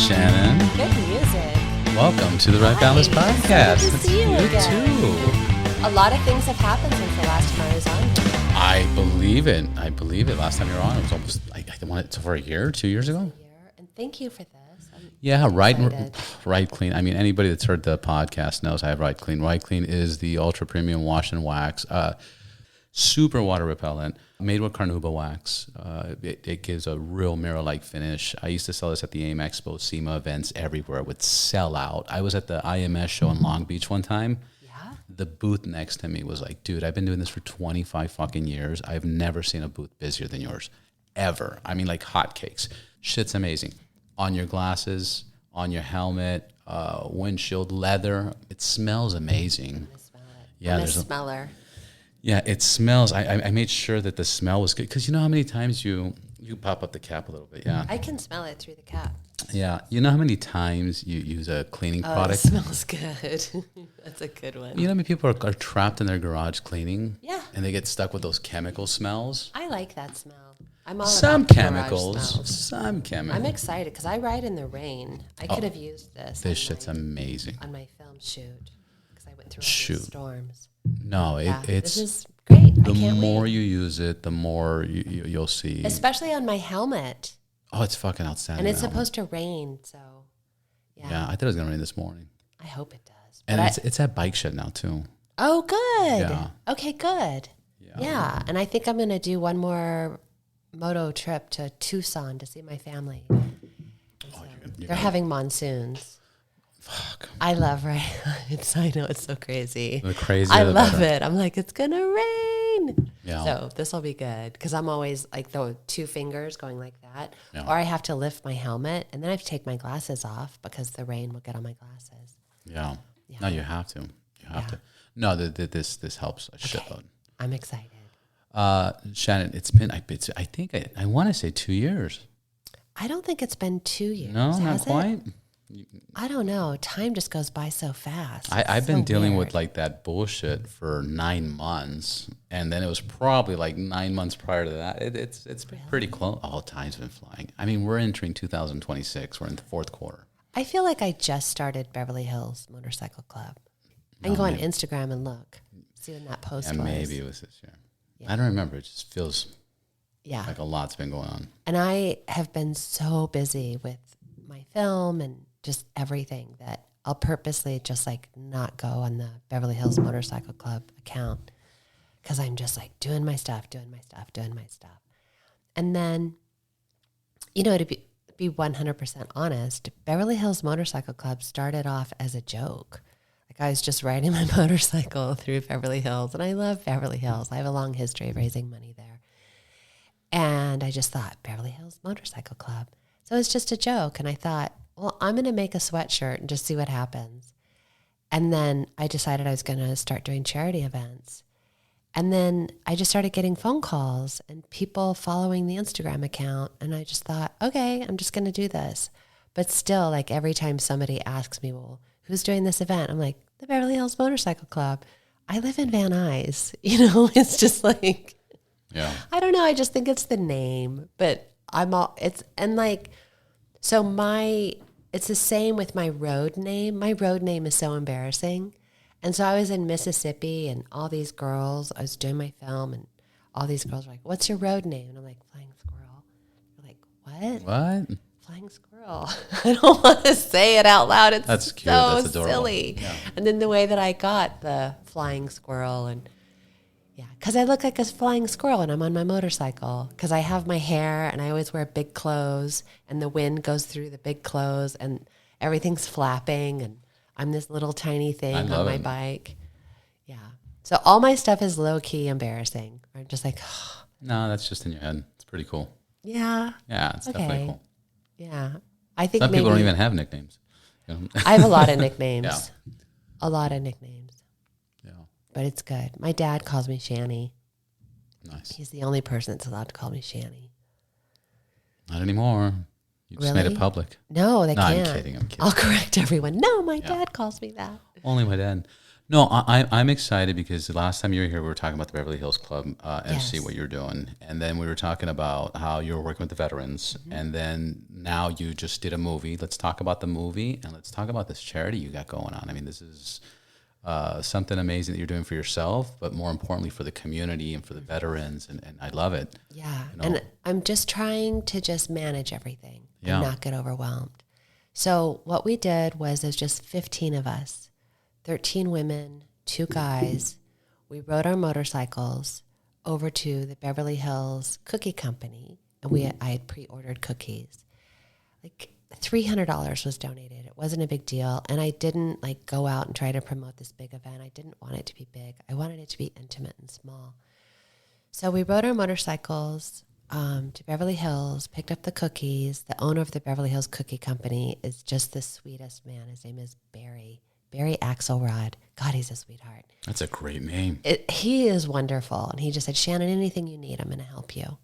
Shannon. Good music. Welcome to the Ride Boundless Podcast. So good to see you again. too. A lot of things have happened since the last time I was on here. I believe it. Last time you were on, it was almost, I want it for a year, 2 years ago. And thank you for this. Ride Clean. I mean, anybody that's heard the podcast knows I have Ride Clean. Ride Clean is the ultra premium wash and wax, super water repellent, made with carnauba wax. It gives a real mirror-like finish. I used to sell this at the AIM Expo, SEMA events everywhere. It would sell out. I was at the IMS show in Long Beach one time. Yeah. The booth next to me was like, dude, I've been doing this for 25 fucking years. I've never seen a booth busier than yours, ever. I mean, like hotcakes. Shit's amazing. On your glasses, on your helmet, windshield leather. It smells amazing. I smell it. Yeah, I'm a there's smeller. Yeah, it smells. I made sure that the smell was good because you know how many times you pop up the cap a little bit. Yeah, I can smell it through the cap. yeah. You know how many times you use a cleaning product? It smells good. That's a good one. You know how many people are trapped in their garage cleaning? Yeah. And they get stuck with those chemical smells. I like that smell. I'm all Some about garage chemicals. smells. Some chemicals. I'm excited because I ride in the rain. I could have used this. This shit's amazing. On my film shoot because I went through all Shoot. these storms. No, This it's is great. the I can't more wait. you use it, the more you'll see. Especially on my helmet. Oh, it's fucking outstanding. And it's now. supposed to rain, so Yeah, I thought it was gonna rain this morning. I hope it does. And But it's at Bike Shed now too. oh, good. Yeah. Okay, good. Yeah, and I think I'm going to do one more moto trip to Tucson to see my family. They're having monsoons. Fuck. I love rain. I know it's so crazy. The crazier I the love better. it. I'm like, it's going to rain. Yeah. So this will be good because I'm always like the two fingers going like that. Yeah. Or I have to lift my helmet and then I have to take my glasses off because the rain will get on my glasses. Yeah. Yeah. No, you have to. You have to. No, this helps a shitload. I'm excited. Shannon, it's been I think I want to say 2 years. I don't think it's been 2 years. No, not has it? quite. I don't know. Time just goes by so fast. I've It's been so dealing weird. with like that bullshit for 9 months, and then it was probably like 9 months prior to that. It's been pretty close. Oh, time's been flying. I mean, we're entering 2026. We're in the fourth quarter. I feel like I just started Beverly Hills Motorcycle Club. I can go on Instagram and look, see when that post And was. maybe it was this year. Yeah. I don't remember. It just feels Yeah. like a lot's been going on. And I have been so busy with my film and just everything that I'll purposely just like not go on the Beverly Hills Motorcycle Club account because I'm just like doing my stuff. And then, you know, to be 100% honest, Beverly Hills Motorcycle Club started off as a joke. Like I was just riding my motorcycle through Beverly Hills, and I love Beverly Hills. I have a long history of raising money there. And I just thought, Beverly Hills Motorcycle Club. So it was just a joke. And I thought, well, I'm going to make a sweatshirt and just see what happens. And then I decided I was going to start doing charity events. And then I just started getting phone calls and people following the Instagram account. And I just thought, okay, I'm just going to do this. But still, like every time somebody asks me, well, who's doing this event? I'm like, the Beverly Hills Motorcycle Club. I live in Van Nuys. You know, it's just like, Yeah. I don't know. I just think it's the name, but it's the same with my road name. My road name is so embarrassing. And so I was in Mississippi and all these girls, I was doing my film and all these girls were like, what's your road name? And I'm like, Flying Squirrel. They're like, what? What? Flying Squirrel. I don't want to say it out loud. It's That's cute. so That's adorable. silly. Yeah. And then the way that I got the Flying Squirrel and yeah, because I look like a flying squirrel when I'm on my motorcycle because I have my hair and I always wear big clothes and the wind goes through the big clothes and everything's flapping and I'm this little tiny thing on my bike. Yeah. So all my stuff is low-key embarrassing. I'm just like, No, that's just in your head. It's pretty cool. yeah. Yeah, it's definitely cool. Yeah. I think Some maybe people don't even have nicknames. You know? I have a lot of nicknames. Yeah. A lot of nicknames. Yeah. But it's good. My dad calls me Shanny. Nice. He's the only person that's allowed to call me Shanny. Not anymore. You just made Really? it public. No, they No, I'm can't. kidding. I'll correct everyone. No, my dad calls me that. Only my dad. No, I'm excited because the last time you were here, we were talking about the Beverly Hills Club MC, Yes. what you're doing. And then we were talking about how you were working with the veterans. And then now you just did a movie. Let's talk about the movie and let's talk about this charity you got going on. I mean, this is something amazing that you're doing for yourself, but more importantly for the community and for the veterans. And I love it. Yeah. You know? And I'm just trying to just manage everything Yeah. and not get overwhelmed. So what we did was there's just 15 of us, 13 women, 2 guys. We rode our motorcycles over to the Beverly Hills Cookie Company, and I had pre-ordered cookies. Like $300 was donated. It wasn't a big deal, and I didn't like go out and try to promote this big event. I didn't want it to be big. I wanted it to be intimate and small. So we rode our motorcycles to Beverly Hills, picked up the cookies. The owner of the Beverly Hills Cookie Company is just the sweetest man. His name is Barry Axelrod. God, he's a sweetheart. That's a great name. He is wonderful. And he just said, Shannon, anything you need, I'm going to help you.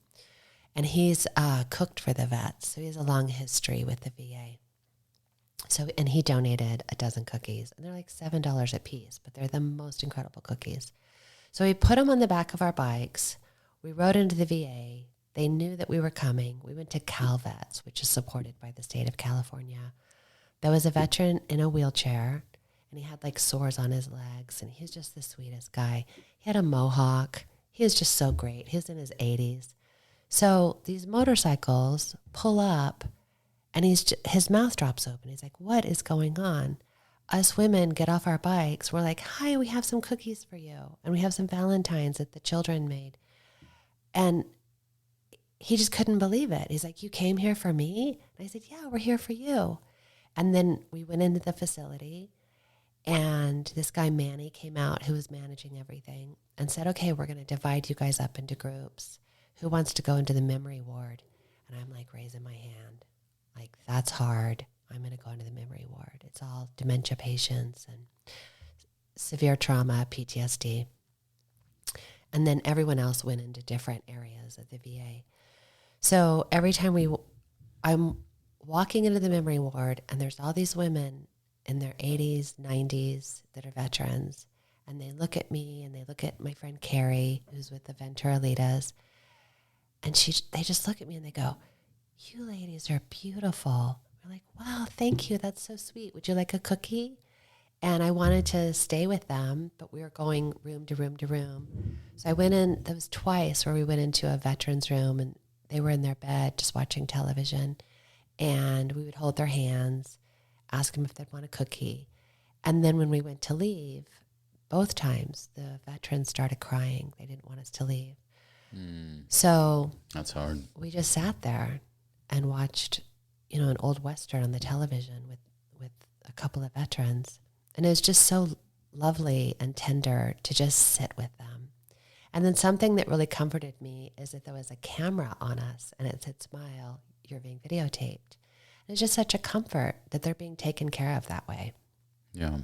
And he's cooked for the vets. So he has a long history with the VA. And he donated a dozen cookies. And they're like $7 a piece, but they're the most incredible cookies. So we put them on the back of our bikes. We rode into the VA. They knew that we were coming. We went to CalVets, which is supported by the state of California. There was a veteran in a wheelchair, and he had like sores on his legs, and he's just the sweetest guy. He had a mohawk. He was just so great. He was in his 80s. So these motorcycles pull up, and his mouth drops open. He's like, what is going on? Us women get off our bikes. We're like, hi, we have some cookies for you. And we have some Valentines that the children made. And he just couldn't believe it. He's like, you came here for me? And I said, yeah, we're here for you. And then we went into the facility, and this guy, Manny, came out, who was managing everything, and said, okay, we're going to divide you guys up into groups. Who wants to go into the memory ward? And I'm like raising my hand. Like, that's hard. I'm going to go into the memory ward. It's all dementia patients and severe trauma, PTSD. And then everyone else went into different areas of the VA. So every time I'm walking into the memory ward, and there's all these women in their 80s, 90s that are veterans, and they look at me, and they look at my friend Carrie, who's with the Venturalitas, and they just look at me and they go, you ladies are beautiful. We're like, wow, thank you. That's so sweet. Would you like a cookie? And I wanted to stay with them, but we were going room to room to room. So I went in, there was twice where we went into a veteran's room, and they were in their bed just watching television. And we would hold their hands, ask them if they'd want a cookie. And then when we went to leave, both times, the veterans started crying. They didn't want us to leave. So that's hard. We just sat there and watched, an old Western on the television with a couple of veterans. And it was just so lovely and tender to just sit with them. And then something that really comforted me is that there was a camera on us, and it said, smile, you're being videotaped. And it's just such a comfort that they're being taken care of that way. Yeah.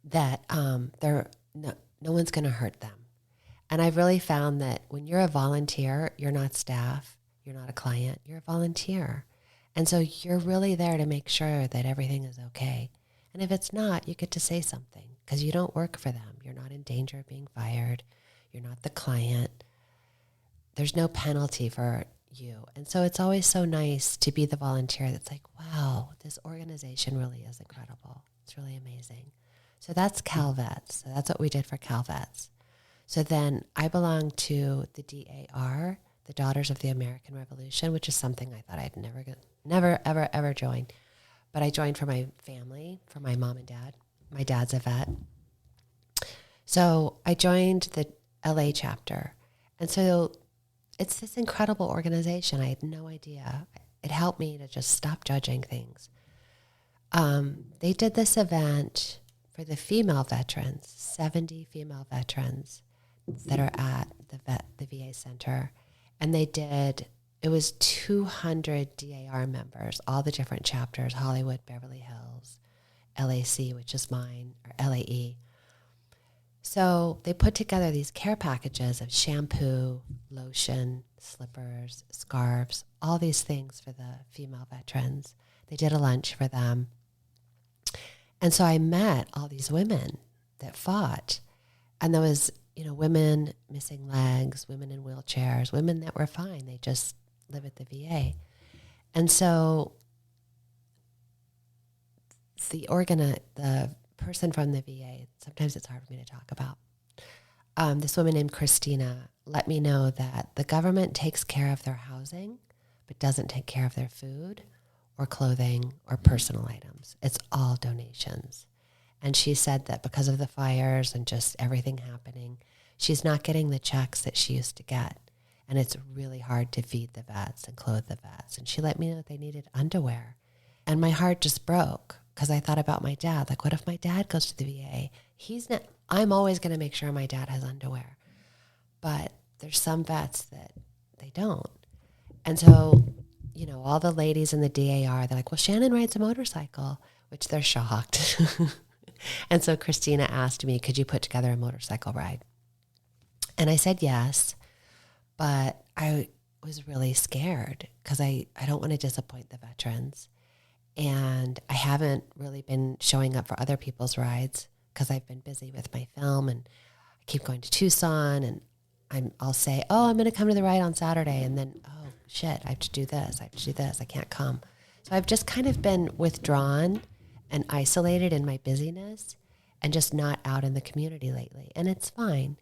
That no one's going to hurt them. And I've really found that when you're a volunteer, you're not staff, you're not a client, you're a volunteer. And so you're really there to make sure that everything is okay. And if it's not, you get to say something because you don't work for them. You're not in danger of being fired. You're not the client. There's no penalty for you. And so it's always so nice to be the volunteer that's like, wow, this organization really is incredible. It's really amazing. So that's CalVets. So that's what we did for CalVets. So then I belong to the DAR, the Daughters of the American Revolution, which is something I thought I'd never, ever join. But I joined for my family, for my mom and dad. My dad's a vet. So I joined the LA chapter. And so it's this incredible organization. I had no idea. It helped me to just stop judging things. They did this event for the female veterans, 70 female veterans that are at the VA center. And it was 200 DAR members, all the different chapters, Hollywood, Beverly Hills, LAC, which is mine, or LAE. So they put together these care packages of shampoo, lotion, slippers, scarves, all these things for the female veterans. They did a lunch for them. And so I met all these women that fought. And there was, women missing legs, women in wheelchairs, women that were fine. They just live at the VA. And so the person from the VA, sometimes it's hard for me to talk about, this woman named Christina let me know that the government takes care of their housing, but doesn't take care of their food or clothing or personal items. It's all donations. And she said that because of the fires and just everything happening, she's not getting the checks that she used to get. And it's really hard to feed the vets and clothe the vets. And she let me know that they needed underwear. And my heart just broke because I thought about my dad. Like, what if my dad goes to the VA? I'm always going to make sure my dad has underwear. But there's some vets that they don't. And so, all the ladies in the DAR, they're like, well, Shannon rides a motorcycle, which they're shocked. And so Christina asked me, could you put together a motorcycle ride? And I said yes, but I was really scared because I don't want to disappoint the veterans. And I haven't really been showing up for other people's rides because I've been busy with my film, and I keep going to Tucson, and I'll say, oh, I'm going to come to the ride on Saturday. And then, oh, shit, I have to do this. I can't come. So I've just kind of been withdrawn and isolated in my busyness and just not out in the community lately. And it's fine.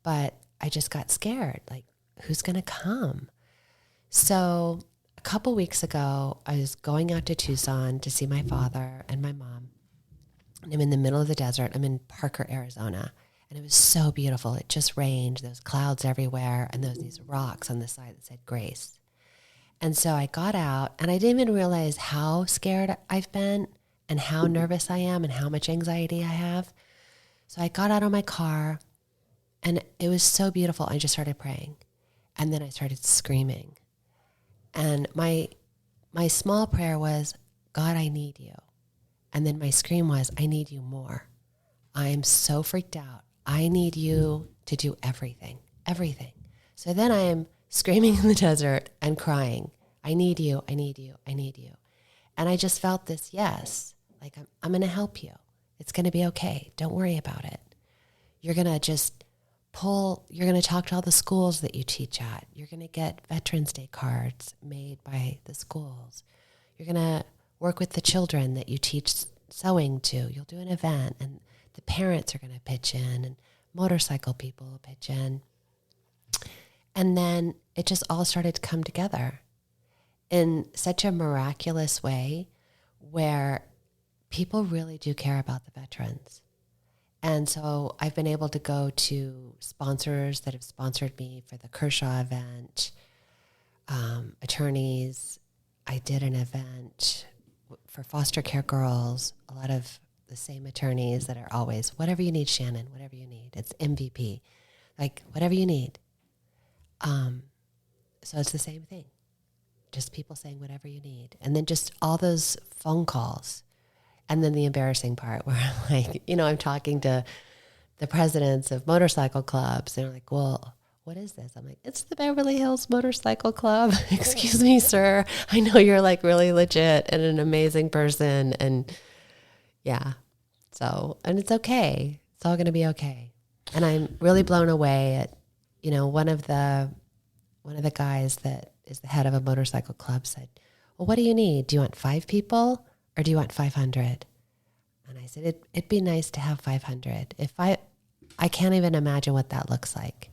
But I just got scared. Like, who's going to come? So a couple weeks ago, I was going out to Tucson to see my father and my mom. And I'm in the middle of the desert. I'm in Parker, Arizona. And it was so beautiful. It just rained. There was clouds everywhere. And there was these rocks on the side that said Grace. And so I got out, and I didn't even realize how scared I've been and how nervous I am and how much anxiety I have. So I got out of my car, and it was so beautiful. I just started praying. And then I started screaming. And my small prayer was, God, I need you. And then my scream was, I need you more. I am so freaked out. I need you to do everything, everything. So then I am screaming in the desert and crying, I need you, I need you, I need you. And I just felt this, yes, like I'm going to help you. It's going to be okay. Don't worry about it. You're going to you're going to talk to all the schools that you teach at. You're going to get Veterans Day cards made by the schools. You're going to work with the children that you teach sewing to. You'll do an event, and the parents are going to pitch in, and motorcycle people will pitch in. And then it just all started to come together in such a miraculous way where people really do care about the veterans. And so I've been able to go to sponsors that have sponsored me for the Kershaw event, attorneys. I did an event for foster care girls, a lot of the same attorneys that are always, whatever you need, Shannon, whatever you need. It's MVP, like whatever you need. So it's the same thing. Just people saying whatever you need. And then just all those phone calls. And then the embarrassing part where I'm talking to the presidents of motorcycle clubs. They're like, well, what is this? I'm like, it's the Beverly Hills Motorcycle Club. Excuse me, sir. I know you're like really legit and an amazing person. And yeah. So, and it's okay. It's all going to be okay. And I'm really blown away at, one of the guys that is the head of a motorcycle club said, well, what do you need? Do you want 5 people or do you want 500? And I said, it'd be nice to have 500. I can't even imagine what that looks like.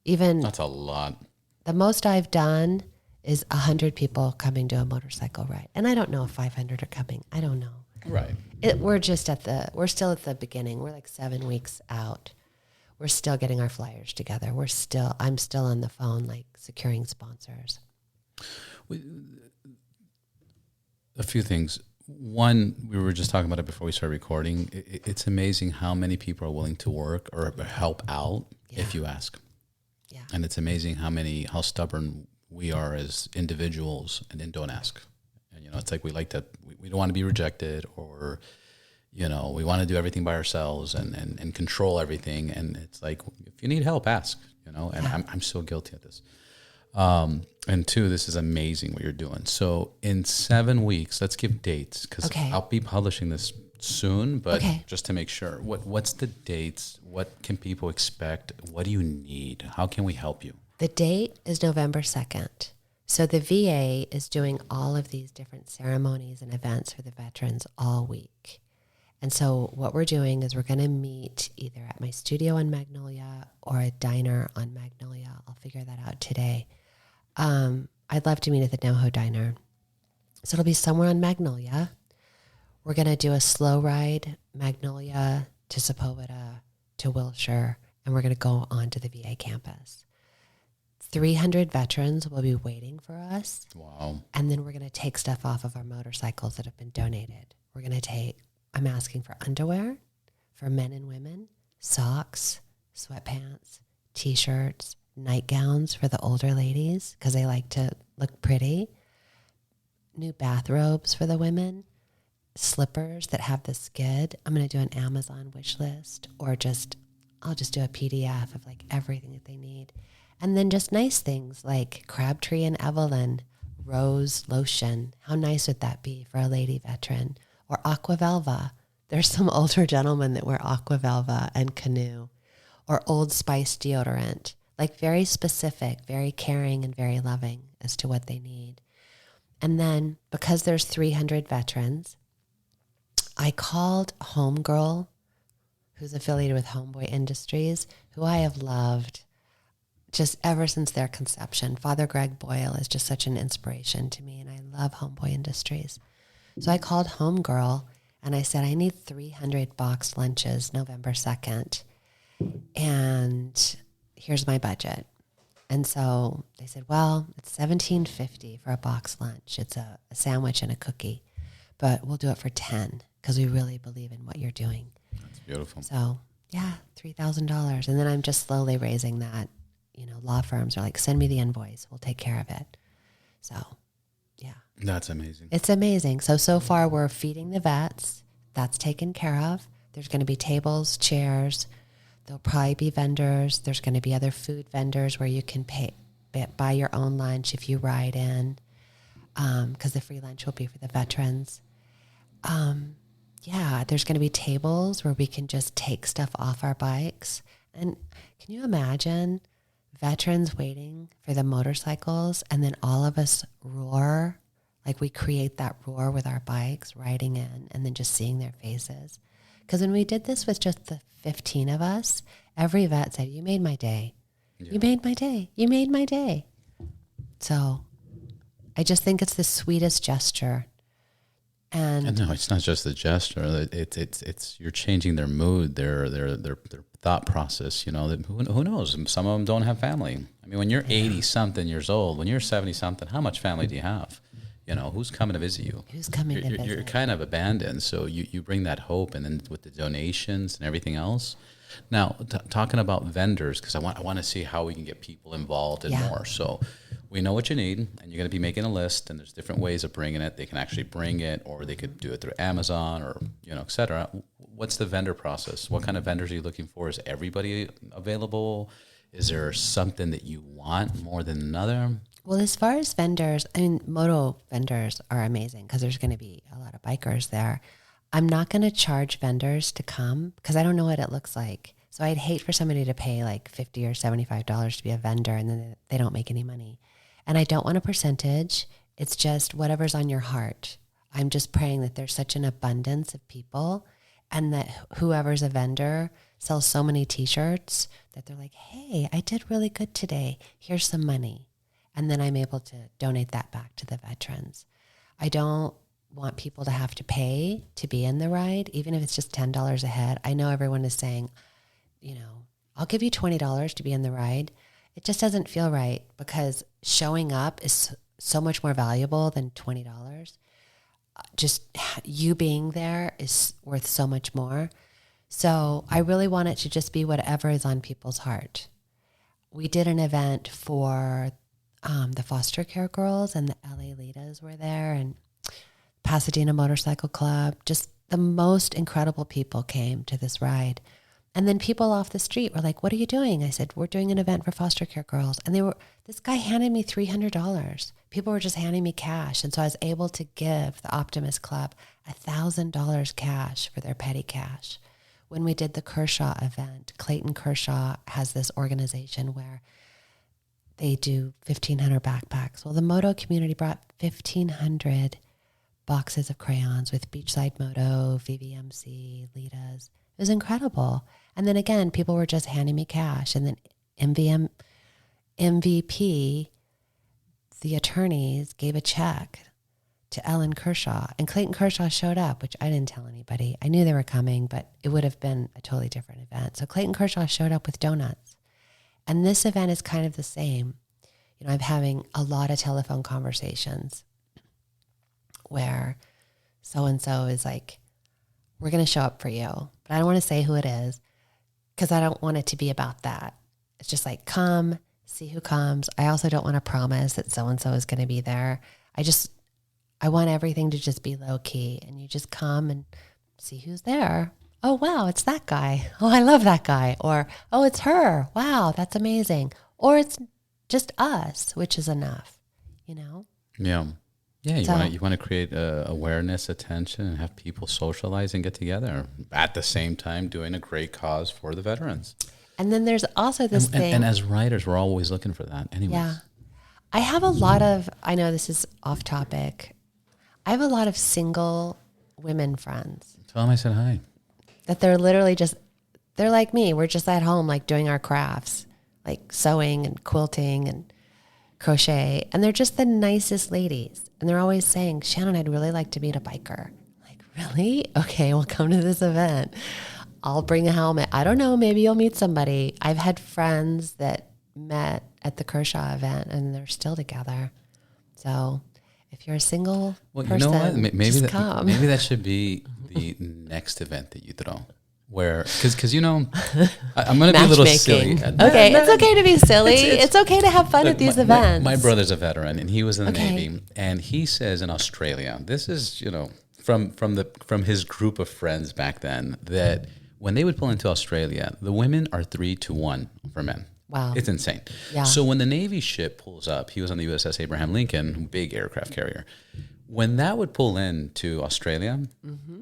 That's a lot. The most I've done is 100 people coming to a motorcycle ride. And I don't know if 500 are coming. I don't know. Right. We're still at the beginning. We're like 7 weeks out. We're still getting our flyers together. I'm still on the phone, like securing sponsors. A few things. One, we were just talking about it before we started recording. It's amazing how many people are willing to work or help out if you ask. Yeah. And it's amazing how stubborn we are as individuals and then don't ask. And, it's like we don't want to be rejected, or, we want to do everything by ourselves and control everything. And it's like, if you need help, ask, and I'm so guilty of this. And 2, this is amazing what you're doing. So in 7 weeks, let's give dates, because I'll be publishing this soon, but Okay. just to make sure, what's the dates? What can people expect? What do you need? How can we help you? The date is November 2nd. So the VA is doing all of these different ceremonies and events for the veterans all week. And so what we're doing is we're going to meet either at my studio on Magnolia or a diner on Magnolia. I'll figure that out today. I'd love to meet at the NoHo Diner. So it'll be somewhere on Magnolia. We're going to do a slow ride, Magnolia to Sepulveda to Wilshire, and we're going to go on to the VA campus. 300 veterans will be waiting for us. Wow. And then we're going to take stuff off of our motorcycles that have been donated. We're going to take, I'm asking for underwear for men and women, socks, sweatpants, T-shirts, nightgowns for the older ladies because they like to look pretty, new bathrobes for the women, slippers that have the skid. I'm going to do an Amazon wish list, or I'll just do a PDF of like everything that they need. And then just nice things like Crabtree and Evelyn rose lotion. How nice would that be for a lady veteran? Or Aquavelva. There's some older gentlemen that wear Aquavelva and Canoe. Or Old Spice deodorant. Like very specific, very caring, and very loving as to what they need. And then because there's 300 veterans, I called Homegirl, who's affiliated with Homeboy Industries, who I have loved just ever since their conception. Father Greg Boyle is just such an inspiration to me, and I love Homeboy Industries. So I called Homegirl, and I said, I need 300 boxed lunches November 2nd, and here's my budget. And so they said, well, it's $17.50 for a boxed lunch. It's a sandwich and a cookie, but we'll do it for 10 because we really believe in what you're doing. That's beautiful. So yeah, $3,000. And then I'm just slowly raising that. You know, law firms are like, send me the invoice. We'll take care of it. So, yeah. That's amazing. It's amazing. So far we're feeding the vets. That's taken care of. There's going to be tables, chairs. There'll probably be vendors. There's going to be other food vendors where you can buy your own lunch if you ride in, because the free lunch will be for the veterans. Yeah, there's going to be tables where we can just take stuff off our bikes. And can you imagine veterans waiting for the motorcycles and then all of us roar, like we create that roar with our bikes riding in and then just seeing their faces? Because when we did this with just the 15 of us, every vet said, you made my day. Yeah. You made my day. You made my day. So I just think it's the sweetest gesture. And no, it's not just the gesture. It's you're changing their mood, their thought process. You know, who knows? Some of them don't have family. I mean, when you're 80-something years old, when you're 70-something, how much family do you have? You know, who's coming to visit you? Who's coming to visit? You're kind of abandoned. So you bring that hope, and then with the donations and everything else. Now, talking about vendors, because I want to see how we can get people involved and more. So we know what you need, and you're going to be making a list, and there's different ways of bringing it. They can actually bring it, or they could do it through Amazon, or et cetera. What's the vendor process? What kind of vendors are you looking for? Is everybody available? Is there something that you want more than another? Well, as far as vendors, I mean, moto vendors are amazing because there's going to be a lot of bikers there. I'm not going to charge vendors to come because I don't know what it looks like. So I'd hate for somebody to pay like $50 or $75 to be a vendor and then they don't make any money. And I don't want a percentage. It's just whatever's on your heart. I'm just praying that there's such an abundance of people and that whoever's a vendor sells so many T-shirts that they're like, hey, I did really good today. Here's some money. And then I'm able to donate that back to the veterans. I don't want people to have to pay to be in the ride, even if it's just $10 a head. I know everyone is saying, I'll give you $20 to be in the ride. It just doesn't feel right because showing up is so much more valuable than $20. Just you being there is worth so much more. So I really want it to just be whatever is on people's heart. We did an event for the foster care girls, and the LA Litas were there, and Pasadena Motorcycle Club. Just the most incredible people came to this ride. And then people off the street were like, what are you doing? I said, we're doing an event for foster care girls. And this guy handed me $300 people were just handing me cash. And so I was able to give the Optimist Club $1,000 cash for their petty cash. When we did the Kershaw event, Clayton Kershaw has this organization where they do 1,500 backpacks. Well, the moto community brought 1,500 boxes of crayons with Beachside Moto, VVMC, Litas. It was incredible. And then again, people were just handing me cash. And then MVP, the attorneys, gave a check to Ellen Kershaw. And Clayton Kershaw showed up, which I didn't tell anybody. I knew they were coming, but it would have been a totally different event. So Clayton Kershaw showed up with donuts. And this event is kind of the same. You know, I'm having a lot of telephone conversations where so-and-so is like, we're going to show up for you. But I don't want to say who it is because I don't want it to be about that. It's just like, come, see who comes. I also don't want to promise that so-and-so is going to be there. I want everything to just be low key, and you just come and see who's there. Oh, wow, it's that guy. Oh, I love that guy. Or, oh, it's her. Wow, that's amazing. Or it's just us, which is enough, you know? Yeah. Yeah, you want to create awareness, attention, and have people socialize and get together at the same time doing a great cause for the veterans. And then there's also this thing. And as writers, we're always looking for that anyways. Yeah. I have a lot of, I know this is off topic. I have a lot of single women friends. Tell them I said hi. That they're literally just, they're like me. We're just at home, like doing our crafts, like sewing and quilting and crochet. And they're just the nicest ladies. And they're always saying, Shannon, I'd really like to meet a biker. I'm like, really? Okay, well, come to this event. I'll bring a helmet. I don't know. Maybe you'll meet somebody. I've had friends that met at the Kershaw event and they're still together. So if you're a single person, you know what? Maybe just come. Maybe that should be the next event that you throw. Where, because you know, I'm going to be a little silly. Okay, it's okay to be silly. It's okay to have fun at these events. My brother's a veteran, and he was in the Navy, and he says in Australia, this is, you know, from his group of friends back then, that when they would pull into Australia, the women are 3-1 for men. Wow. It's insane. Yeah. So when the Navy ship pulls up, he was on the USS Abraham Lincoln, big aircraft carrier. When that would pull into Australia,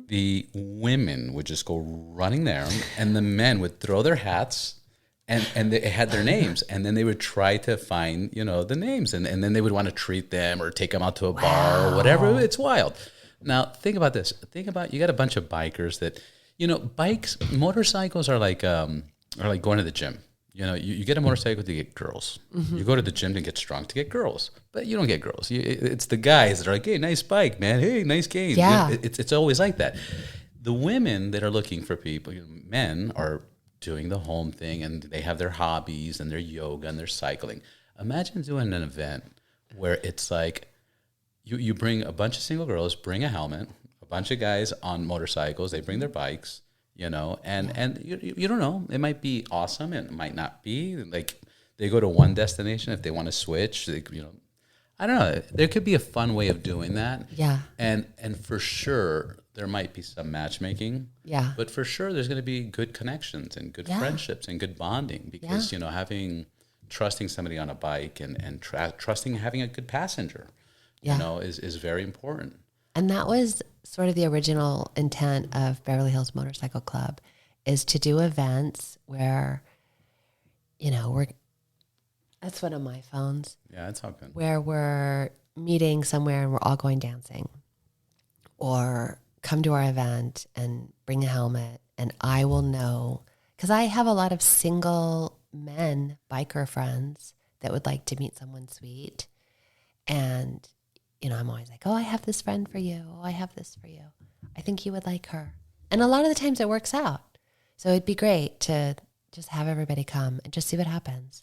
the women would just go running there, and the men would throw their hats, and they had their names, and then they would try to find, you know, the names, and then they would want to treat them or take them out to a bar or whatever. It's wild. Now, think about this. Think about, you got a bunch of bikers that, you know, motorcycles are like going to the gym. You know, you get a motorcycle to get girls. You go to the gym to get strong to get girls, but you don't get girls. It's the guys that are like, hey, nice bike, man. Hey, nice game. Yeah. You know, it's always like that. The women that are looking for people, you know, men are doing the home thing, and they have their hobbies and their yoga and their cycling. Imagine doing an event where it's like you bring a bunch of single girls, bring a helmet, a bunch of guys on motorcycles, they bring their bikes. You know, and you don't know. It might be awesome. It might not be. Like, they go to one destination. If they want to switch, you know, I don't know. There could be a fun way of doing that. Yeah. And for sure, there might be some matchmaking. Yeah. But for sure, there's going to be good connections and good friendships and good bonding because, you know, trusting somebody on a bike and trusting having a good passenger, you know, is very important. And that was sort of the original intent of Beverly Hills Motorcycle Club, is to do events where, you know, that's one of my phones. Yeah, it's all good. Where we're meeting somewhere and we're all going dancing. Or come to our event and bring a helmet, and I will know, because I have a lot of single men biker friends that would like to meet someone sweet. And you know, I'm always like, oh, I have this friend for you. Oh, I have this for you. I think you would like her. And a lot of the times it works out. So it'd be great to just have everybody come and just see what happens.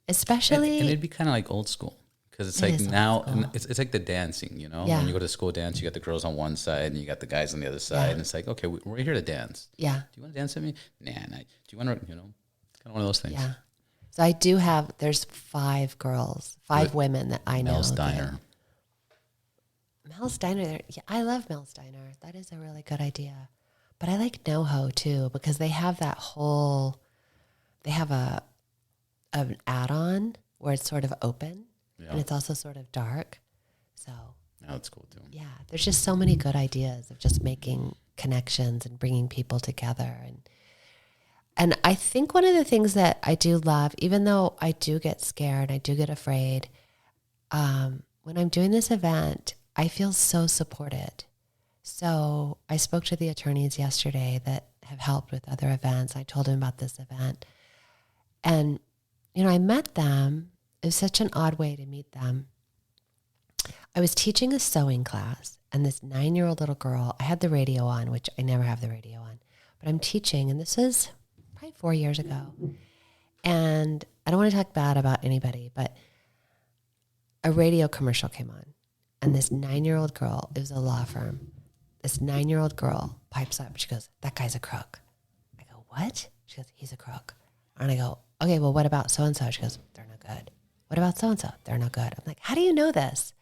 Especially. And it'd be kind of like old school. Because it's like now, it's like the dancing, you know? Yeah. When you go to school dance, you got the girls on one side and you got the guys on the other side. And it's like, okay, we're here to dance. Yeah. Do you want to dance with me? Nah. Do you want to, you know, it's kind of one of those things. Yeah. So I do have, there's 5 women that I know. Mel's Diner. Mel's Diner, yeah, I love Mel's Diner. That is a really good idea. But I like NoHo too, because they have an add-on where it's sort of open. Yeah. And it's also sort of dark. So Yeah, that's cool too. yeah, there's just so many good ideas of just making connections and bringing people together. And I think one of the things that I do love, even though I do get scared, I do get afraid, when I'm doing this event, I feel so supported. So I spoke to the attorneys yesterday that have helped with other events. I told them about this event. And, I met them. It was such an odd way to meet them. I was teaching a sewing class, and this 9-year-old little girl, I had the radio on, which I never have the radio on, but I'm teaching, and this was probably 4 years ago. And I don't want to talk bad about anybody, but a radio commercial came on, and this 9-year-old girl, it was a law firm, this 9-year-old girl pipes up. She goes, "That guy's a crook." I go, "What?" She goes, "He's a crook." And I go, "Okay, well, what about so-and-so?" She goes, "They're not good." "What about so-and-so?" "They're not good." I'm like, "How do you know this?"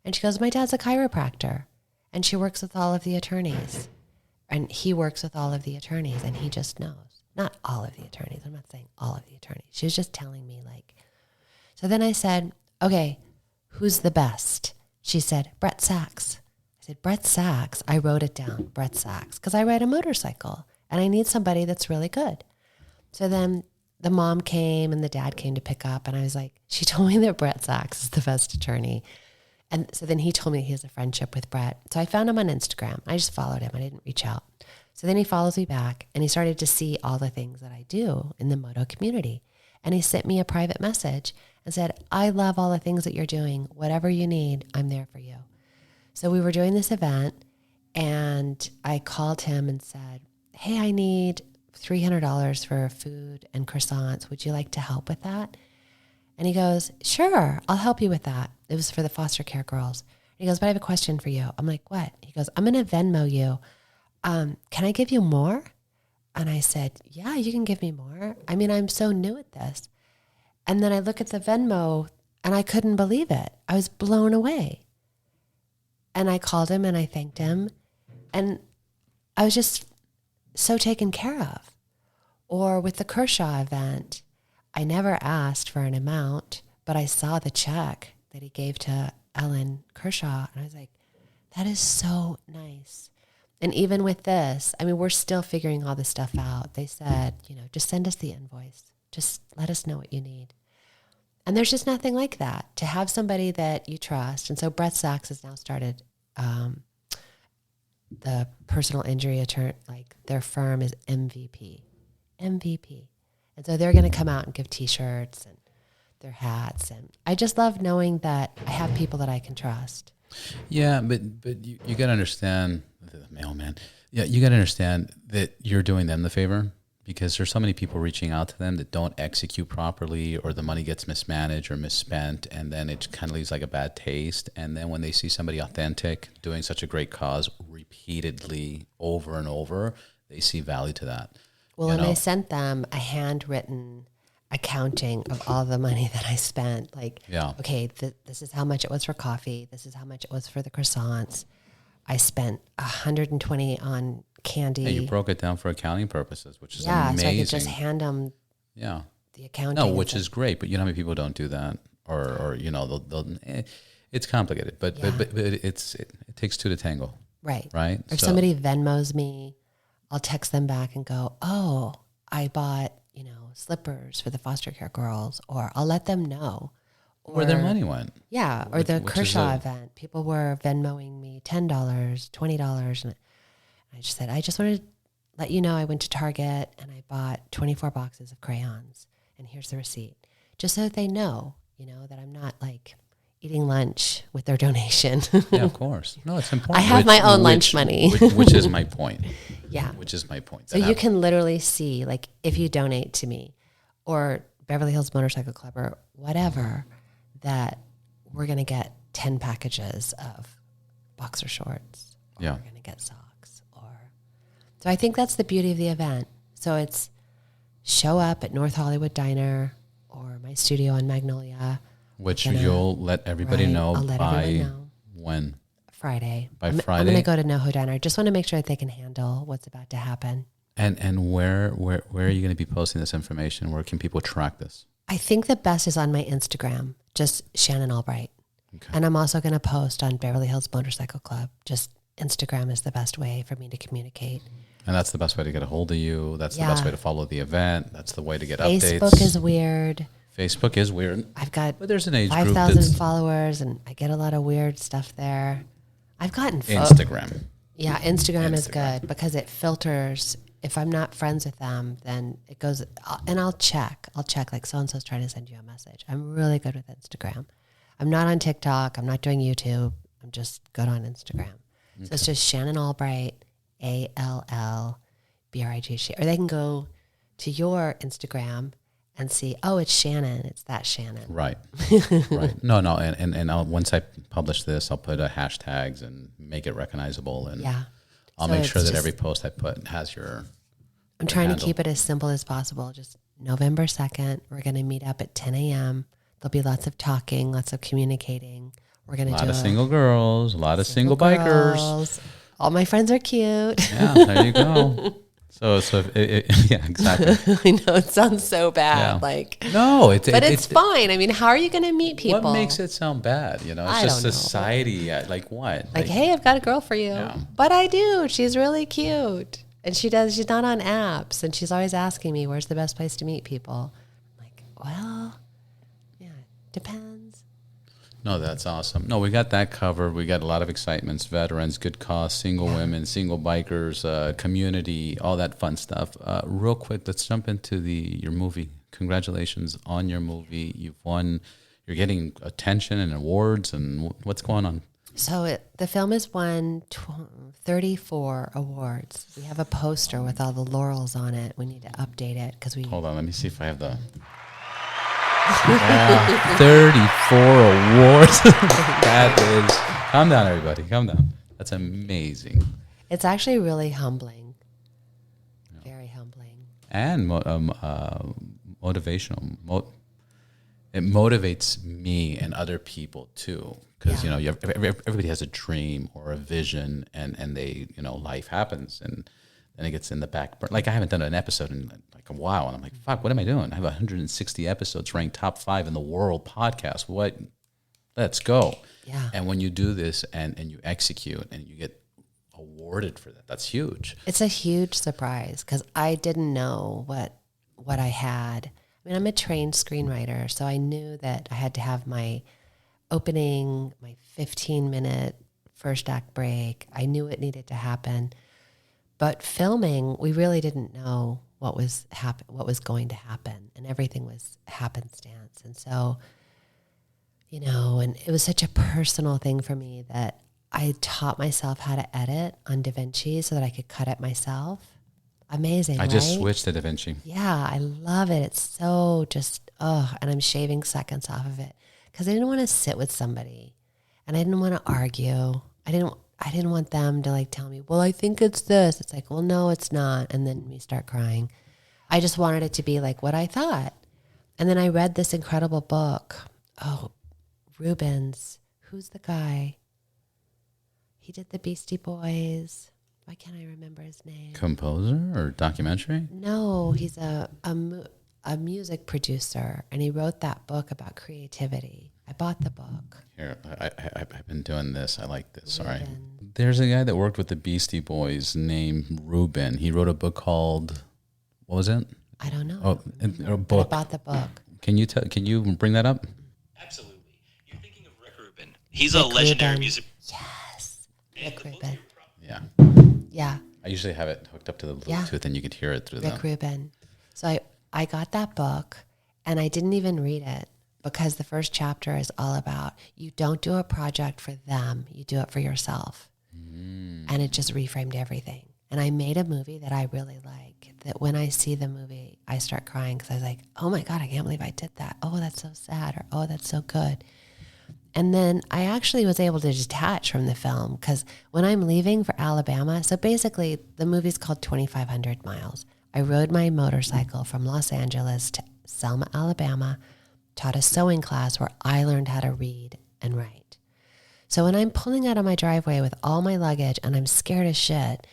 And she goes, "My dad's a chiropractor, and she works with all of the attorneys, and he works with all of the attorneys, and he just knows." Not all of the attorneys. I'm not saying all of the attorneys. She was just telling me so then I said, "Okay, who's the best?" She said, "Brett Sachs." I said, "Brett Sachs?" I wrote it down, Brett Sachs, because I ride a motorcycle and I need somebody that's really good. So then the mom came and the dad came to pick up, and I was like, she told me that Brett Sachs is the best attorney. And so then he told me he has a friendship with Brett. So I found him on Instagram. I just followed him. I didn't reach out. So then he follows me back, and he started to see all the things that I do in the moto community. And he sent me a private message and said, "I love all the things that you're doing. Whatever you need, I'm there for you." So we were doing this event, and I called him and said, "Hey, I need $300 for food and croissants. Would you like to help with that?" And he goes, "Sure, I'll help you with that." It was for the foster care girls. And he goes, "But I have a question for you." I'm like, "What?" He goes, "I'm going to Venmo you. Can I give you more?" And I said, "Yeah, you can give me more. I mean, I'm so new at this." And then I look at the Venmo, and I couldn't believe it. I was blown away. And I called him and I thanked him. And I was just so taken care of. Or with the Kershaw event, I never asked for an amount, but I saw the check that he gave to Ellen Kershaw. And I was like, that is so nice. And even with this, I mean, we're still figuring all this stuff out. They said, just send us the invoice. Just let us know what you need. And there's just nothing like that, to have somebody that you trust. And so Brett Sachs has now started the personal injury attorney, their firm is MVP. And so they're going to come out and give T-shirts and their hats. And I just love knowing that I have people that I can trust. Yeah, but you got to understand, the mailman. Yeah, you got to understand that you're doing them the favor, because there's so many people reaching out to them that don't execute properly, or the money gets mismanaged or misspent, and then it kind of leaves like a bad taste. And then when they see somebody authentic doing such a great cause repeatedly over and over, they see value to that. Well, and I sent them a handwritten accounting of all the money that I spent. Okay, this is how much it was for coffee. This is how much it was for the croissants. I spent $120 on candy. Yeah, you broke it down for accounting purposes, which is amazing. So I could just hand them the accounting. No, which is great, but you know how many people don't do that? Or it's complicated, but it takes two to tango. Right. Right? If somebody Venmos me, I'll text them back and go, "Oh, I bought, slippers for the foster care girls," or I'll let them know. Where their money went. Yeah, or the Kershaw event. People were Venmoing me $10, $20. And I just said, "I just wanted to let you know I went to Target and I bought 24 boxes of crayons. And here's the receipt." Just so that they know, that I'm not eating lunch with their donation. Yeah, of course. No, it's important. I have my own lunch money. which is my point. Yeah. Which is my point. So you can literally see, if you donate to me or Beverly Hills Motorcycle Club or whatever, that we're going to get 10 packages of boxer shorts. Or we're going to get socks. So I think that's the beauty of the event. So it's show up at North Hollywood Diner or my studio in Magnolia. Which you'll let everybody know by when? Friday. Friday? I'm going to go to NoHo Diner. I just want to make sure that they can handle what's about to happen. And where are you going to be posting this information? Where can people track this? I think the best is on my Instagram, just Shannon Albright. Okay. And I'm also going to post on Beverly Hills Motorcycle Club. Just Instagram is the best way for me to communicate. And that's the best way to get a hold of you. That's the best way to follow the event. That's the way to get updates. Facebook is weird. Facebook is weird. I've got but there's an age 5,000 followers, and I get a lot of weird stuff there. I've gotten Instagram. Yeah, Instagram is good because it filters. If I'm not friends with them, then it goes, and I'll check like so-and-so's trying to send you a message. I'm really good with Instagram. I'm not on TikTok. I'm not doing YouTube. I'm just good on Instagram. Okay. So it's just Shannon Albright, ALLBRIGT. Or they can go to your Instagram and see, oh, it's Shannon. It's that Shannon. Right. Right. No. And I'll, once I publish this, I'll put hashtags and make it recognizable. And I'll make sure that every post I put has your I'm trying to keep it as simple as possible. Just November 2nd, we're going to meet up at 10 a.m. There'll be lots of talking, lots of communicating. We're going to do a lot of single girls, a lot of single bikers. All my friends are cute. Yeah, there you go. So yeah, exactly. I know it sounds so bad. Yeah. No, but it's fine. I mean, how are you going to meet people? What makes it sound bad? You know, it's just society. Like what? Like, hey, I've got a girl for you. Yeah. But I do. She's really cute. And she's not on apps. And she's always asking me, where's the best place to meet people? I'm like, well, yeah, depends. No, that's awesome. No, we got that covered. We got a lot of excitements, veterans, good cause, single women, single bikers, community, all that fun stuff. Real quick, let's jump into your movie. Congratulations on your movie. You've won. You're getting attention and awards. And what's going on? So the film has won 34 awards. We have a poster with all the laurels on it. We need to update it because we. Hold on, let me see if I have the. 34 awards. That is. Calm down, everybody. Calm down. That's amazing. It's actually really humbling. Yeah. Very humbling. And motivational. It motivates me and other people too. Because, you know, everybody has a dream or a vision and they, you know, life happens and then it gets in the back burner. Like I haven't done an episode in like a while and I'm like, fuck, what am I doing? I have 160 episodes ranked top 5 in the world podcast. What? Let's go. Yeah. And when you do this and you execute and you get awarded for that, that's huge. It's a huge surprise because I didn't know what I had. I mean, I'm a trained screenwriter, so I knew that I had to have my opening, my 15-minute first act break. I knew it needed to happen. But filming, we really didn't know what was going to happen, and everything was happenstance. And so, you know, and it was such a personal thing for me that I taught myself how to edit on DaVinci so that I could cut it myself. Amazing, I just switched to DaVinci. Yeah, I love it. It's so just, and I'm shaving seconds off of it because I didn't want to sit with somebody and I didn't want to argue. I didn't want them to like tell me, well, I think it's this. It's like, well, no, it's not. And then we start crying. I just wanted it to be like what I thought. And then I read this incredible book. Oh, Rubens. Who's the guy? He did the Beastie Boys. Why can't I remember his name? Composer or documentary? No, he's a music producer, and he wrote that book about creativity. I bought the book. Here, I've been doing this. I like this. Sorry. There's a guy that worked with the Beastie Boys named Ruben. He wrote a book called, what was it? I don't know. Oh, a book. I bought the book. Can you bring that up? Absolutely. You're thinking of Rick Rubin. He's a legendary music. Yes. Rick Rubin. Yeah. Yeah. I usually have it hooked up to the Bluetooth and you could hear it through Rick Rubin. So I got that book and I didn't even read it because the first chapter is all about you don't do a project for them, you do it for yourself. And it just reframed everything. And I made a movie that I really like, that when I see the movie, I start crying because I was like, oh my God, I can't believe I did that. Oh, that's so sad. Or, oh, that's so good. And then I actually was able to detach from the film because when I'm leaving for Alabama, so basically the movie's called 2,500 Miles. I rode my motorcycle from Los Angeles to Selma, Alabama, taught a sewing class where I learned how to read and write. So when I'm pulling out of my driveway with all my luggage and I'm scared as shit,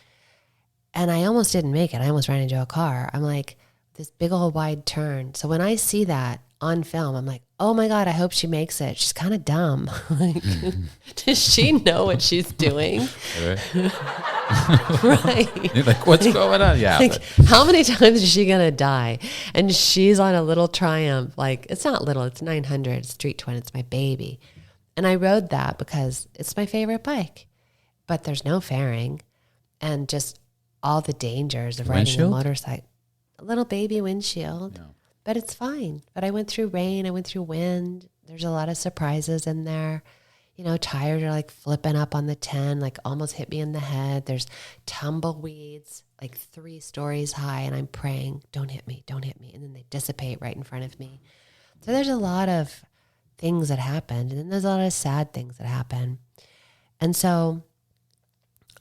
and I almost didn't make it, I almost ran into a car. I'm like, this big old wide turn. So when I see that on film. I'm like, oh my God, I hope she makes it. She's kind of dumb. Like, does she know what she's doing? Right. You're like, what's going on? Yeah. Like, how many times is she going to die? And she's on a little Triumph. Like, it's not little, it's 900 Street Twin. It's my baby. And I rode that because it's my favorite bike. But there's no fairing and just all the dangers of riding a motorcycle. A little baby windshield. Yeah. But it's fine. But I went through rain. I went through wind. There's a lot of surprises in there. You know, tires are like flipping up on the 10, like almost hit me in the head. There's tumbleweeds like 3 stories high. And I'm praying, don't hit me, don't hit me. And then they dissipate right in front of me. So there's a lot of things that happened. And then there's a lot of sad things that happen. And so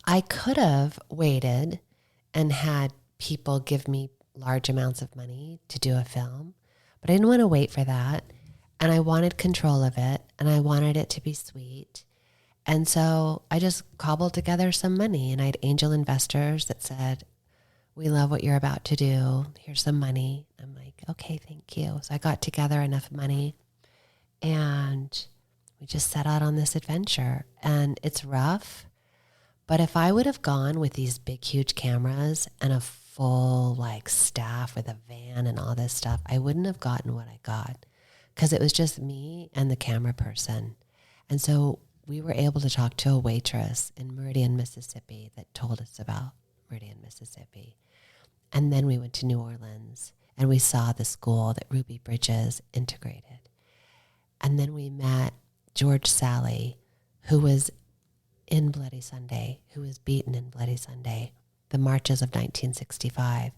I could have waited and had people give me large amounts of money to do a film, but I didn't want to wait for that. And I wanted control of it, and I wanted it to be sweet. And so I just cobbled together some money, and I had angel investors that said, we love what you're about to do. Here's some money. I'm like, okay, thank you. So I got together enough money, and we just set out on this adventure. And it's rough, but if I would have gone with these big, huge cameras and a full like staff with a van and all this stuff, I wouldn't have gotten what I got because it was just me and the camera person. And so we were able to talk to a waitress in Meridian, Mississippi that told us about Meridian, Mississippi. And then we went to New Orleans and we saw the school that Ruby Bridges integrated. And then we met George Sally, who was in Bloody Sunday, who was beaten in Bloody Sunday, the marches of 1965.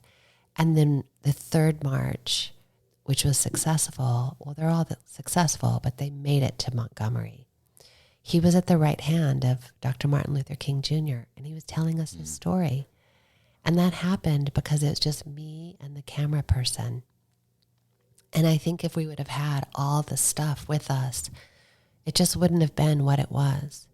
And then the third march, which was successful. Well, they're all successful, but they made it to Montgomery. He was at the right hand of Dr. Martin Luther King Jr., and he was telling us his story. And that happened because it was just me and the camera person. And I think if we would have had all the stuff with us, it just wouldn't have been what it was.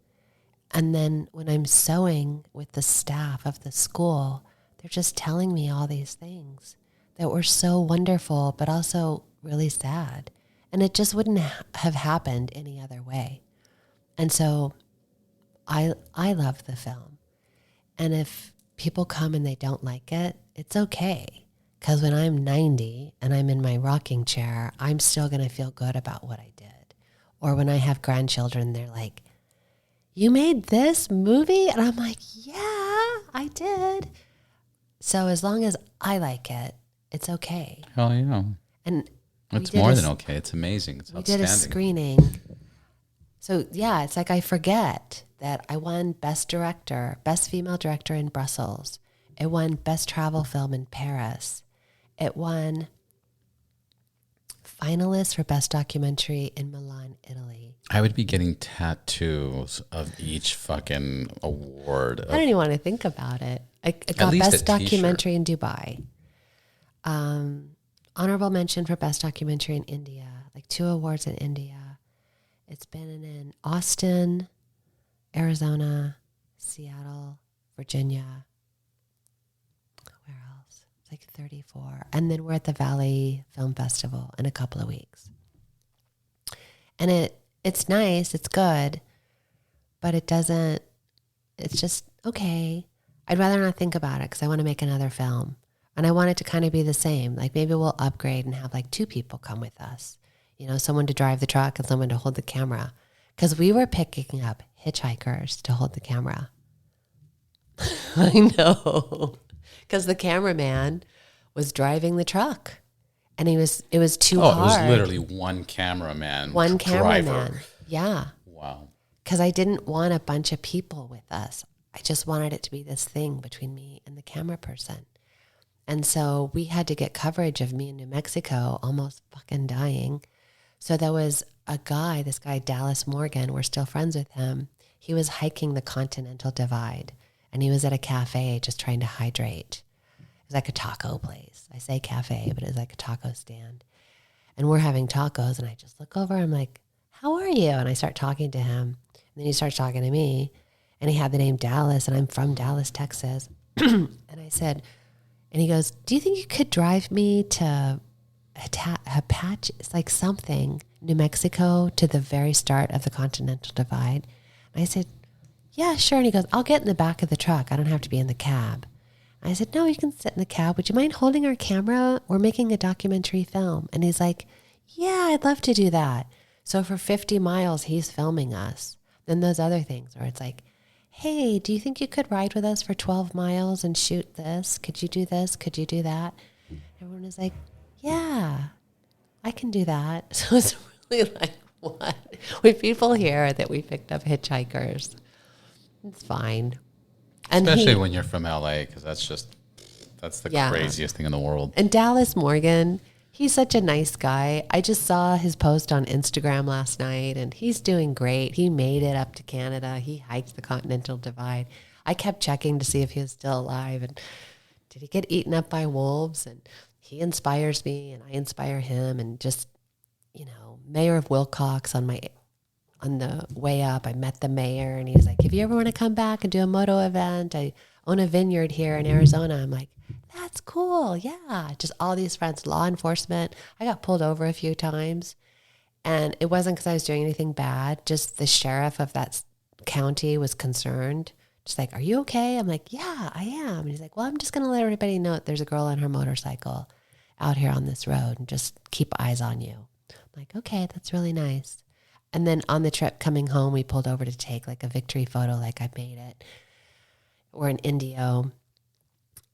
And then when I'm sewing with the staff of the school, they're just telling me all these things that were so wonderful, but also really sad. And it just wouldn't have happened any other way. And so I love the film. And if people come and they don't like it, it's okay. Because when I'm 90 and I'm in my rocking chair, I'm still going to feel good about what I did. Or when I have grandchildren, they're like, you made this movie? And I'm like, yeah, I did. So as long as I like it, it's okay. Hell yeah. And it's more than okay. It's amazing. It's outstanding. We did a screening. So yeah, it's like I forget that I won Best Director, Best Female Director in Brussels. It won Best Travel Film in Paris. It won finalist for Best Documentary in Milan, Italy. I would be getting tattoos of each fucking award. I don't even want to think about it. I got Best Documentary in Dubai. Honorable mention for Best Documentary in India. Like 2 awards in India. It's been in Austin, Arizona, Seattle, Virginia. Where else? It's like 34. And then we're at the Valley Film Festival in a couple of weeks. And it's nice, it's good, but it's just okay. I'd rather not think about it because I want to make another film. And I want it to kind of be the same. Like maybe we'll upgrade and have like 2 people come with us. You know, someone to drive the truck and someone to hold the camera. Because we were picking up hitchhikers to hold the camera. I know. Because the cameraman was driving the truck. And it was too hard. It was literally one cameraman. One cameraman. Driver. Yeah. Wow. Because I didn't want a bunch of people with us. I just wanted it to be this thing between me and the camera person. And so we had to get coverage of me in New Mexico, almost fucking dying. So there was a guy, this guy, Dallas Morgan, we're still friends with him. He was hiking the Continental Divide, and he was at a cafe just trying to hydrate. It was like a taco place. I say cafe, but it was like a taco stand. And we're having tacos, and I just look over, I'm like, how are you? And I start talking to him. And then he starts talking to me, and he had the name Dallas, and I'm from Dallas, Texas. And I said, and he goes, do you think you could drive me to Apache, it's like something, New Mexico to the very start of the Continental Divide. And I said, yeah, sure. And he goes, I'll get in the back of the truck. I don't have to be in the cab. I said, no, you can sit in the cab. Would you mind holding our camera? We're making a documentary film. And he's like, yeah, I'd love to do that. So for 50 miles, he's filming us. Then those other things where it's like, hey, do you think you could ride with us for 12 miles and shoot this? Could you do this? Could you do that? Everyone is like, yeah, I can do that. So it's really like, what? When people hear that we picked up hitchhikers, it's fine. And especially when you're from LA, because that's the craziest thing in the world. And Dallas Morgan, he's such a nice guy. I just saw his post on Instagram last night, and he's doing great. He made it up to Canada. He hiked the Continental Divide. I kept checking to see if he was still alive, and did he get eaten up by wolves? And he inspires me, and I inspire him. And just, Mayor of Wilcox on the way up, I met the mayor, and he was like, if you ever want to come back and do a moto event, I own a vineyard here in Arizona. I'm like, that's cool. Yeah. Just all these friends, law enforcement. I got pulled over a few times, and it wasn't because I was doing anything bad. Just the sheriff of that county was concerned. Just like, are you okay? I'm like, yeah, I am. And he's like, well, I'm just going to let everybody know that there's a girl on her motorcycle out here on this road, and just keep eyes on you. I'm like, okay, that's really nice. And then on the trip coming home, we pulled over to take like a victory photo, like I made it. We're in Indio,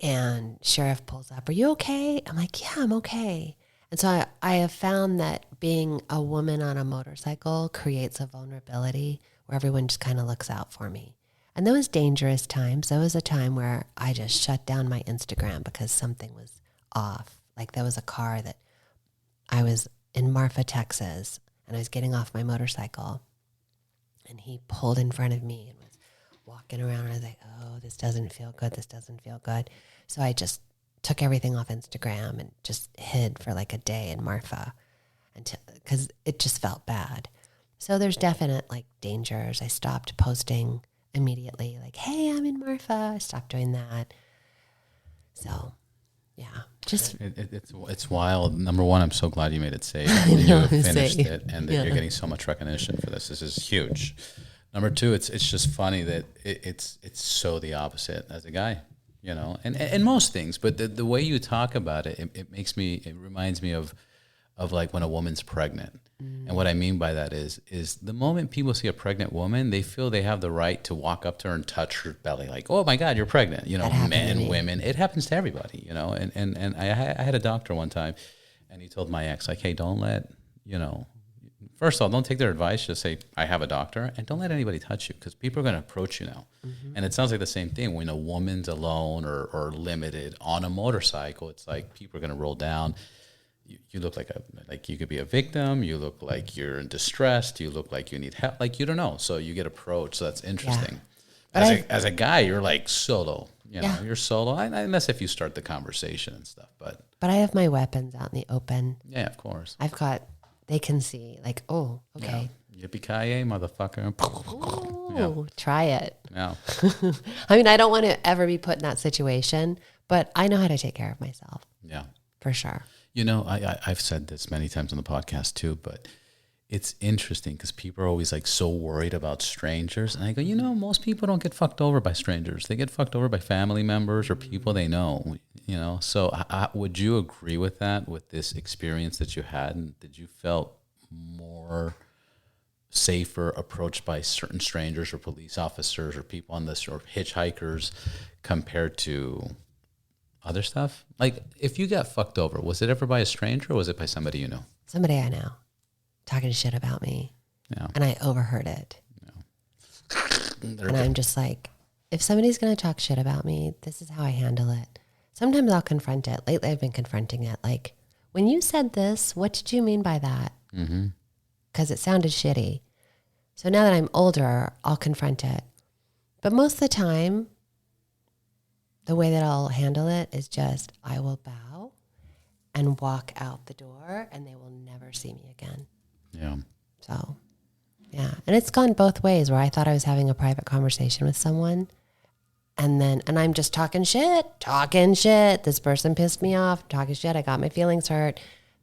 and sheriff pulls up. Are you okay? I'm like, yeah, I'm okay. And so I have found that being a woman on a motorcycle creates a vulnerability where everyone just kind of looks out for me. And those dangerous times, there was a time where I just shut down my Instagram because something was off. Like there was a car that I was in Marfa, Texas, and I was getting off my motorcycle, and he pulled in front of me and was walking around, and I was like, oh, this doesn't feel good. This doesn't feel good. So I just took everything off Instagram and just hid for like a day in Marfa because it just felt bad. So there's definite like dangers. I stopped posting immediately, like, hey, I'm in Marfa. I stopped doing that. So yeah, just it's wild. Number one, I'm so glad you made it safe. And you have finished it, and that you're getting so much recognition for this. This is huge. Number two, it's just funny that it's so the opposite as a guy, and most things. But the way you talk about it, it reminds me of like when a woman's pregnant. And what I mean by that is the moment people see a pregnant woman, they feel they have the right to walk up to her and touch her belly, like, oh my God, you're pregnant. Men, women, it happens to everybody. And I had a doctor one time, and he told my ex, like, hey, don't let first of all, don't take their advice. Just say, I have a doctor, and don't let anybody touch you, because people are going to approach you now. Mm-hmm. And it sounds like the same thing when a woman's alone or limited on a motorcycle. It's like people are going to roll down. You look like you could be a victim. You look like you're in distress. You look like you need help. Like you don't know. So you get approached. So that's interesting. Yeah. As a guy, you're like solo. You're solo. Unless if you start the conversation and stuff. But I have my weapons out in the open. Yeah, of course. They can see, like, oh, okay. Yeah. Yippee-ki-yay, motherfucker. Ooh, try it. Yeah. I mean, I don't want to ever be put in that situation, but I know how to take care of myself. Yeah. For sure. I've said this many times on the podcast too, but it's interesting because people are always like so worried about strangers. And I go, most people don't get fucked over by strangers. They get fucked over by family members or people they know, So would you agree with that, with this experience that you had? And did you felt more safer approached by certain strangers or police officers or people on this or hitchhikers compared to other stuff? Like, if you got fucked over, was it ever by a stranger or was it by somebody you know? Somebody I know talking shit about me. Yeah. And I overheard it. Yeah. And I'm just like, if somebody's going to talk shit about me, this is how I handle it. Sometimes I'll confront it. Lately, I've been confronting it. Like, when you said this, what did you mean by that? Because it sounded shitty. So now that I'm older, I'll confront it. But most of the time, the way that I'll handle it is just I will bow and walk out the door, and they will never see me again. Yeah. So, yeah. And it's gone both ways, where I thought I was having a private conversation with someone, and I'm just talking shit. This person pissed me off, talking shit. I got my feelings hurt.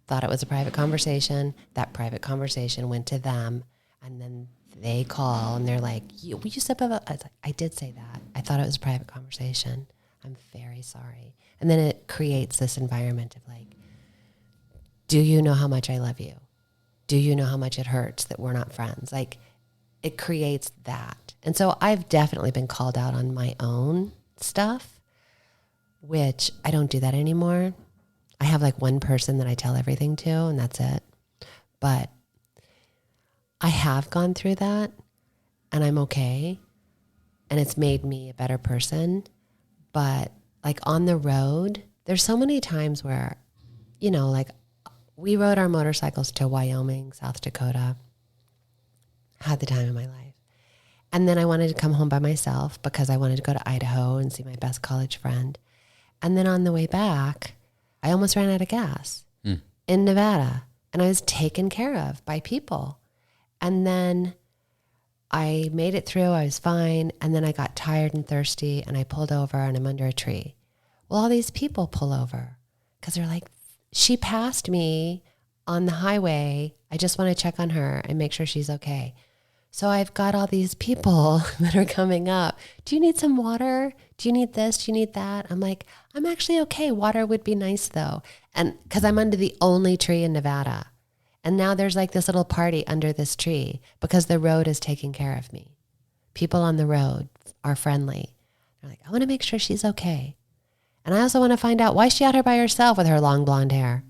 thought it was a private conversation. That private conversation went to them, and then they call and they're like, will you step up? I was like, I did say that. I thought it was a private conversation. I'm very sorry. And then it creates this environment of like, do you know how much I love you? Do you know how much it hurts that we're not friends? Like, it creates that. And so I've definitely been called out on my own stuff, which I don't do that anymore. I have like one person that I tell everything to, and that's it. But I have gone through that, and I'm okay. And it's made me a better person. But like on the road, there's so many times where, you know, like we rode our motorcycles to Wyoming, South Dakota, had the time of my life. And then I wanted to come home by myself because I wanted to go to Idaho and see my best college friend. And then on the way back, I almost ran out of gas in Nevada, and I was taken care of by people. And then I made it through. I was fine. And then I got tired and thirsty, and I pulled over, and I'm under a tree. Well, all these people pull over because they're like, she passed me on the highway. I just want to check on her and make sure she's okay. So I've got all these people that are coming up. Do you need some water? Do you need this? Do you need that? I'm like, I'm actually okay. Water would be nice though. And because I'm under the only tree in Nevada. And now there's like this little party under this tree because the road is taking care of me. People on the road are friendly. They're like, I want to make sure she's okay. And I also want to find out why is she out here by herself with her long blonde hair?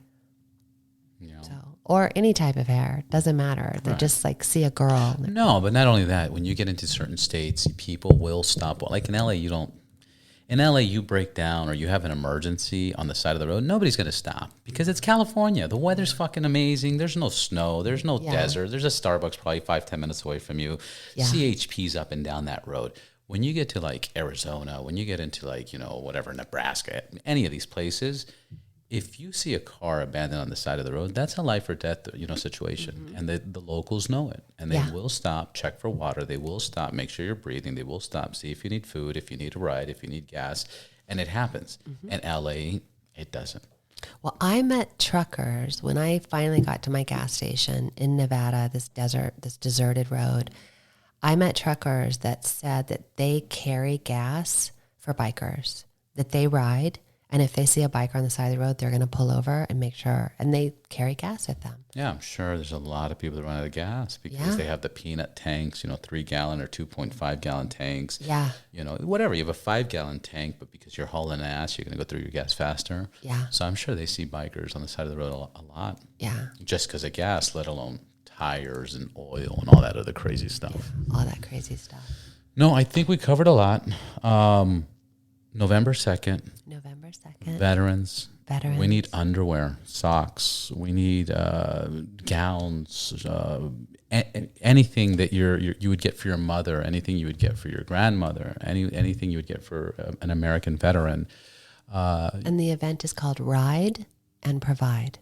Yeah. So, or any type of hair. Doesn't matter. They just like see a girl. No, but not only that, when you get into certain states, people will stop. Like in LA, in LA, you break down or you have an emergency on the side of the road, nobody's going to stop because it's California. The weather's fucking amazing. There's no snow. There's no desert. There's a Starbucks probably 5-10 minutes away from you. Yeah. CHP's up and down that road. When you get to like Arizona, when you get into like, you know, whatever, Nebraska, any of these places, if you see a car abandoned on the side of the road, that's a life or death, you know, situation. Mm-hmm. And the locals know it. And they will stop, check for water. They will stop, make sure you're breathing. They will stop, see if you need food, if you need a ride, if you need gas. And it happens. Mm-hmm. In LA, it doesn't. Well, I met truckers when I finally got to my gas station in Nevada, this deserted road. I met truckers that said that they carry gas for bikers, that they ride. And if they see a biker on the side of the road, they're going to pull over and make sure. And they carry gas with them. Yeah, I'm sure there's a lot of people that run out of gas because they have the peanut tanks, you know, 3-gallon or 2.5-gallon tanks. Yeah. You know, whatever. You have a 5-gallon tank, but because you're hauling ass, you're going to go through your gas faster. Yeah. So I'm sure they see bikers on the side of the road a lot. Yeah. Just because of gas, let alone tires and oil and all that other crazy stuff. All that crazy stuff. No, I think we covered a lot. November 2nd. Veterans. We need underwear, socks. We need gowns, anything that you would get for your mother, anything you would get for your grandmother, anything you would get for an American veteran. And the event is called Ride and Provide.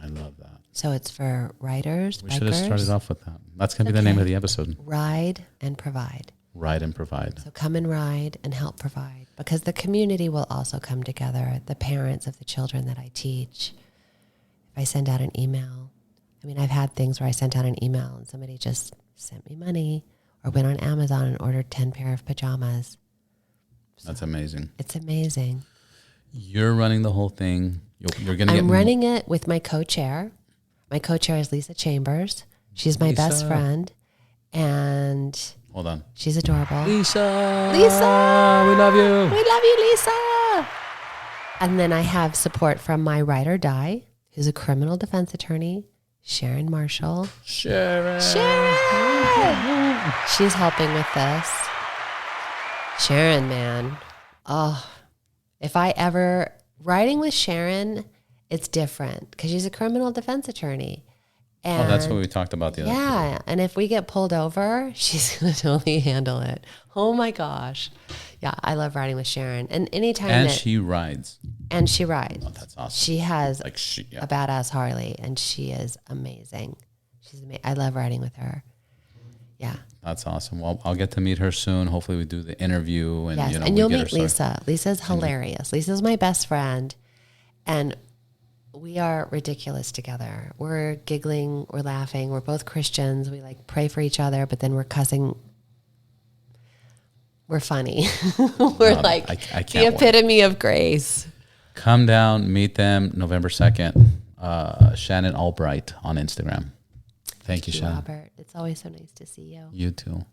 I love that. So it's for riders, We should have started off with that. That's going to be the name of the episode. Ride and Provide. Ride and Provide. So come and ride and help provide, because the community will also come together. The parents of the children that I teach. If I send out an email, I mean, I've had things where I sent out an email and somebody just sent me money or went on Amazon and ordered 10 pair of pajamas. So that's amazing. It's amazing. You're running the whole thing. You're going to I'm running it with my co-chair. My co-chair is Lisa Chambers. She's my best friend. And hold on. She's adorable. Lisa! We love you. We love you, Lisa. And then I have support from my ride or die, who's a criminal defense attorney, Sharon Marshall. Sharon! She's helping with this. Sharon, man. Oh, if I ever... Riding with Sharon, it's different because she's a criminal defense attorney. And that's what we talked about the other day. Yeah, and if we get pulled over, she's going to totally handle it. Oh my gosh. Yeah, I love riding with Sharon. And anytime And she rides. And she rides. Oh, that's awesome. She has a badass Harley, and she is amazing. She's amazing. I love riding with her. Yeah. That's awesome. Well, I'll get to meet her soon. Hopefully we do the interview. And, yes, and you'll meet Lisa. Lisa's hilarious. Lisa's my best friend. And we are ridiculous together. We're giggling, we're laughing. We're both Christians. We like pray for each other, but then we're cussing. We're funny. We're like I the can't epitome of grace. Come down, meet them November 2nd. Shannon Albright on Instagram. Thank you, Shannon. Robert. It's always so nice to see you. You too.